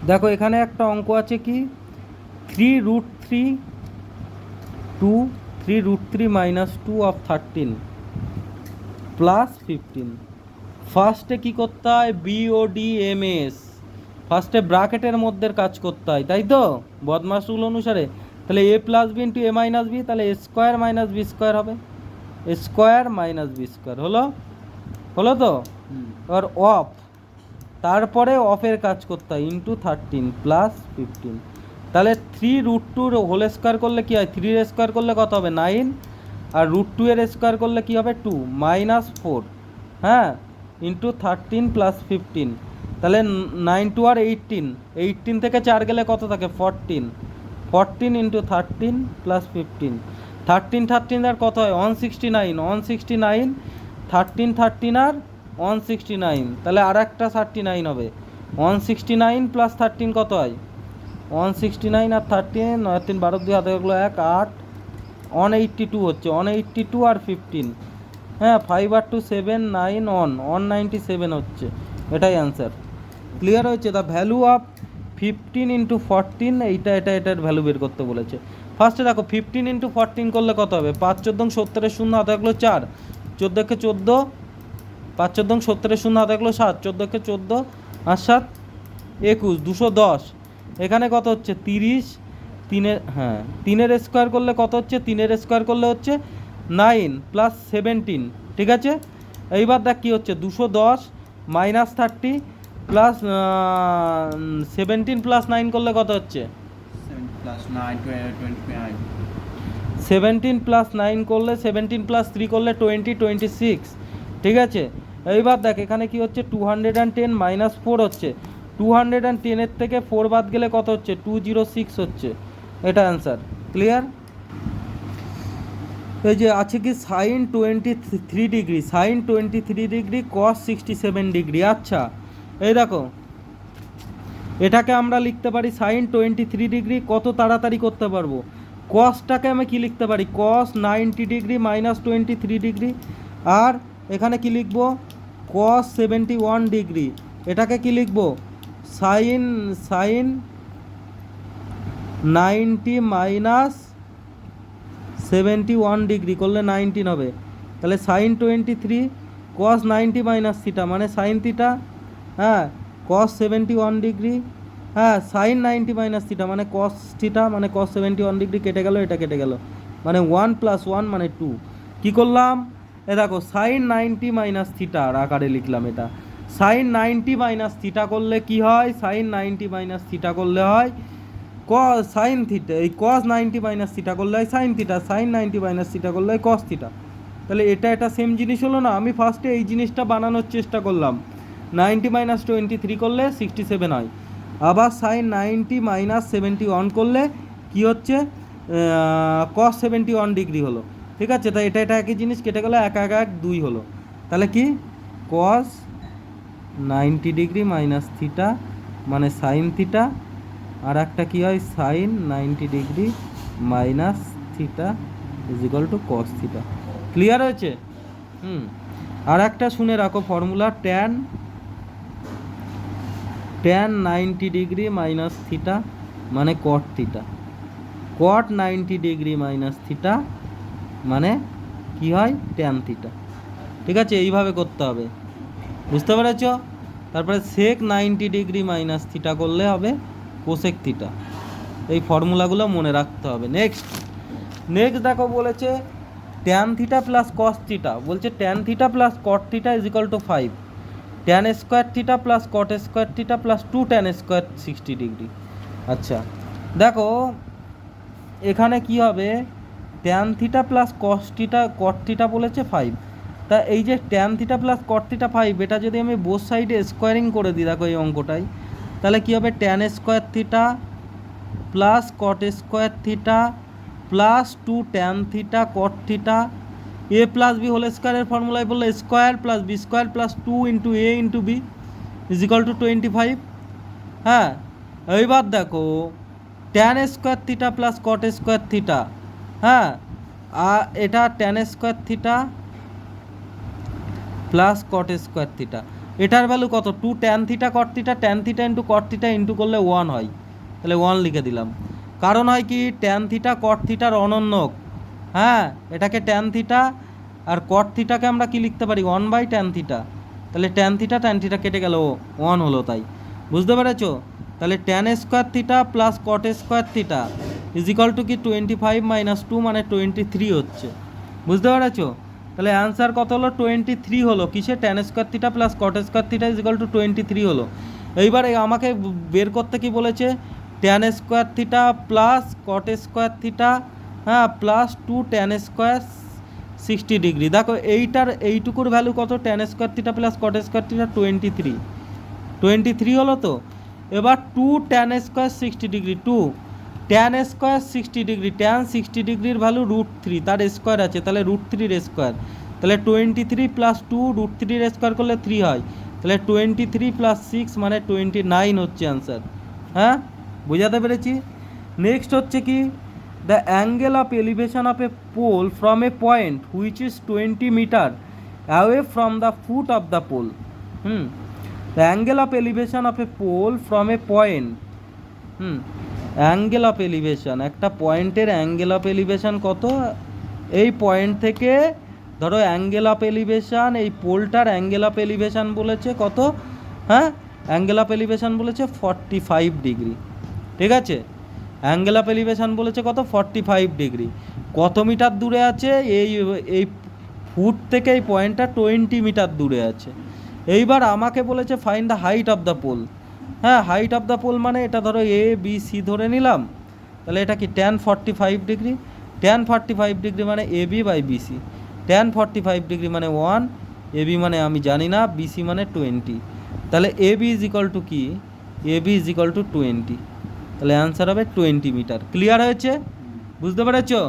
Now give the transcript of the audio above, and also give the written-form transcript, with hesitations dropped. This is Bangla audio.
দেখো এখানে একটা অঙ্ক আছে কি 3√3 2 3√3 -2 অফ 13 প্লাস 15। ফার্স্টে কী করতে হয়, BODMS, ফার্স্টে ব্র্যাকেটের মধ্যে কাজ করতে হয়, তাই তো বদমাস রুল অনুসারে। তাহলে a plus b into a minus b, তাহলে a square minus b square হবে, a square minus b square হলো তো। এবার অফ, তারপরে অফের কাজ করতে হয় ইন্টু 13 প্লাস 15। তাহলে 3√2 হোল স্কোয়ার করলে কী হয়, 3 এর স্কোয়ার করলে কত হবে 9, আর √2 এর স্কোয়ার করলে কী হবে 2 -4, হ্যাঁ, ইন্টু 13 প্লাস 15। তাহলে 9 2 আর 18, 18 থেকে 4 গেলে কত থাকে 14, 14 ইন্টু 13 প্লাস 15। 13 আর কত হয় 169, 169, 13 আর 169, তাহলে আর একটা 39 হবে, 169 প্লাস 13 কত হয় 169 আর 13, 3 12 2 হাতে গেলো 1 8, 182 হচ্ছে, 182 আর 15, হ্যাঁ 5 আর 2 7 9 197 হচ্ছে, এটাই অ্যান্সার। ক্লিয়ার হয়েছে? দ্য ভ্যালু অফ 15 ইন্টু 14, এটার ভ্যালু বের করতে বলেছে। ফার্স্টে দেখো 15 ইন্টু 14 করলে কত হবে, 5 14 70 শূন্য হাতে গেলো 4, 14 14, 5 14 70 শূন্য হাতে গেলো 7, 14 14 আর 7 21, 210। এখানে কত হচ্ছে 30, 3-এর, হ্যাঁ 3-এর স্কোয়ার করলে কত হচ্ছে, 3-এর স্কোয়ার করলে হচ্ছে 9 প্লাস 17, ঠিক আছে। এইবার দেখ কী হচ্ছে 210 মাইনাস 30 প্লাস 17 প্লাস 9 করলে কত হচ্ছে 17 প্লাস 9 করলে 17 প্লাস 3 করলে 26, ঠিক আছে। এইবার দেখ এখানে কি হচ্ছে 210 মাইনাস 4 হচ্ছে, 210-এর থেকে 4 বাদ গেলে কত হচ্ছে 206 হচ্ছে, এটা অ্যান্সার। ক্লিয়ার? এই যে আছে কি sine 23 degree, sine 23 degree cos 67 degree. আচ্ছা এই দেখো এটাকে আমরা লিখতে পারি সাইন 23 ডিগ্রি, কত তাড়াতাড়ি করতে পারবো, কসটাকে আমি কি লিখতে পারি কস 90 ডিগ্রি মাইনাস 23 ডিগ্রি, আর এখানে কি লিখব কস 71 ডিগ্রি, এটাকে কি লিখব সাইন 90 মাইনাস 71 ডিগ্রি করলে 19 হবে। তাহলে সাইন 23 কস 90 মাইনাস থিটা মানে সাইন থিটা, হ্যাঁ কস 71 ডিগ্রি, হ্যাঁ সাইন 90 মাইনাস থিটা মানে কস থিটা, মানে কস 71 ডিগ্রি কেটে গেল, এটা কেটে গেল, মানে 1 প্লাস 1 মানে 2। কী করলাম এ দেখো সাইন 90 মাইনাস থিটার আকারে লিখলাম এটা। সাইন 90 মাইনাস থিটা করলে কি হয়, সাইন 90 মাইনাস থিটা করলে হয় কস সাইন থিটা, এই কস 90 মাইনাস থিটা করলে হয় sine theta, sine 90 minus theta করলে হয় কস থিটা। তাহলে এটা সেম জিনিস হলো না। আমি ফার্স্টে এই জিনিসটা বানানোর চেষ্টা করলাম, 90 মাইনাস 23 করলে 67 হয়, আবার সাইন 90 মাইনাস 71 করলে কি হচ্ছে কস 71 ডিগ্রি হলো, ঠিক আছে। তাই এটা একই জিনিস কেটে গেলো, 1 1 1 2 হলো। তাহলে কি কস 90 ডিগ্রি মাইনাস থিটা মানে সাইন থিটা, আর একটা কী হয় sine 90 degree minus theta is equal to cos theta. Clear হয়েছে? আর একটা শুনে রাখো formula, tan 90 degree minus theta মানে cot theta, cot 90 degree minus theta মানে কি হয় ট্যান থিটা, ঠিক আছে। এইভাবে করতে হবে, বুঝতে পেরেছ? তারপরে সেক 90 ডিগ্রি মাইনাস থিটা করলে হবে কোসেক থিটা। এই ফর্মুলাগুলো মনে রাখতে হবে। নেক্সট দেখো বলেছে tan theta plus cos theta, বলছে tan theta plus cot theta is equal to 5, tan square theta plus cot square theta plus 2 tan square 60 degree. আচ্ছা দেখো এখানে কি হবে tan theta plus cos theta cot theta বলেছে 5, তা এই যে tan theta plus cot theta 5, এটা যদি আমি বোথ সাইডে স্কোয়ারিং করে দিই দেখো এই অঙ্কটাই, তাহলে কী হবে tan square theta plus cot square theta plus 2 tan theta cot theta, A plus B whole স্কোয়ারের ফর্মুলায় বললে square plus B square plus 2 into A into B is equal to 25। হ্যাঁ এইবার দেখো tan square theta plus cot square theta, হ্যাঁ আর এটা tan square theta plus cot square theta, এটার ভ্যালু কত, 2 tan theta cot theta, tan theta into কট থিটা ইন্টু করলে 1 হয়, তাহলে 1 লিখে দিলাম। কারণ হয় কি, ট্যান থিটা কট থিটার অনন্যক, হ্যাঁ, এটাকে ট্যান থিটা আর কট থিটাকে আমরা কি লিখতে পারি, 1/ট্যান থিটা, তাহলে ট্যান থিটা কেটে গেল, 1 হলো, তাই বুঝতে পেরেছো? তাহলে tan square theta plus cot square theta is equal to কি 25 - 2 মানে 23 হচ্ছে, বুঝতে পেরেছো? তাহলে অ্যান্সার কত হলো, 23 হলো, কিসে, tan square theta plus cot square theta is equal to 23 হলো। এইবারে আমাকে বের করতে কি বলেছে, tan square theta plus cot square theta, হ্যাঁ, প্লাস 2 ট্যান স্কোয়ার 60 ডিগ্রি। দেখো এইটুকুর ভ্যালু কত, tan square theta plus cot square theta 23 হলো তো। এবার 2 tan square 60 degree, 2 tan square 60 degree, tan 60 ডিগ্রির ভ্যালু √3, তার স্কোয়ার আছে, তাহলে √3 স্কোয়ার, তাহলে 23 প্লাস 2 √3 স্কোয়ার করলে 3 হয়, তাহলে 23 প্লাস 6 মানে 29 হচ্ছে অ্যান্সার। হ্যাঁ, বোঝাতে পেরেছি? নেক্সট হচ্ছে কি, the angle of elevation of a pole from a point which is 20 metre away from the foot of the pole. The angle of elevation of a pole from a point, angle of elevation, একটা পয়েন্টের অ্যাঙ্গেল অফ এলিভেশন কত, এই পয়েন্ট থেকে ধরো অ্যাঙ্গেল অফ এলিভেশন, এই পোলটার অ্যাঙ্গেল অফ এলিভেশন বলেছে কত, হ্যাঁ, অ্যাঙ্গেল অফ এলিভেশন বলেছে 45 ডিগ্রি, ঠিক আছে? অ্যাঙ্গেল অফ এলিভেশন বলেছে কত, 45 ডিগ্রি। কত মিটার দূরে আছে, এই ফুট থেকে এই পয়েন্টটা 20 মিটার দূরে আছে। এইবার আমাকে বলেছে find the height of the pole. হ্যাঁ, হাইট অফ দ্য পোল মানে এটা ধরো এ বি সি ধরে নিলাম, তাহলে এটা কি ট্যান 45 ডিগ্রি, ট্যান 45 ডিগ্রি মানে A B by BC, tan 45 degree মানে 1, এ বি মানে আমি জানি না, বিসি মানে 20, তাহলে A B is equal to কি, A B is equal to 20, তাহলে অ্যান্সার হবে 20 মিটার। ক্লিয়ার হয়েছে? বুঝতে পেরেছো?